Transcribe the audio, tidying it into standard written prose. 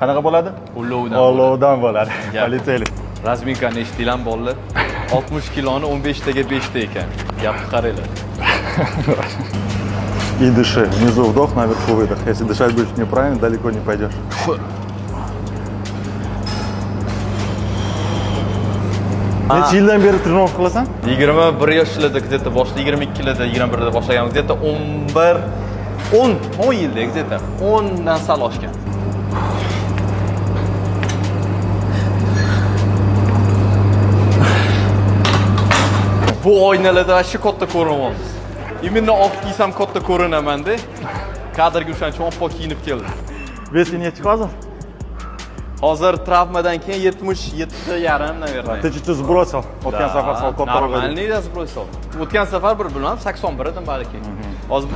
Qanaqa bo'ladi? Olovdan bo'ladi. Politsiyalik. Razminka eshitdinglarmi bolalar? 60 kiloni 15 taga 5 ta ekan. Gapni qaranglar. И дыши. Внизу вдох, наверху выдох. Если дышать будешь неправильно, далеко не пойдешь. Necha yildan beri trenorovka qilasan? 21 yoshlarda где-то boshda 22larda 21da boshlaganmiz. Где-то 10 yilda где-то 10 dan sal oshgan. Bu oynalarda shu katta ko'rinyapmiz. Imенно oq kiysam katta ko'rinaman-da. Kadrga o'shaning uchun oppoq kiyinib keldim. Vesi nechi hozir? Hozir travmadan keyin 77,5 наверное. Ты чуть-чуть сбросил. O'tgan safar sal kattaroq edi. Нормальный сбросил. O'tgan safar bir bilmam 81 edim balki. Hozir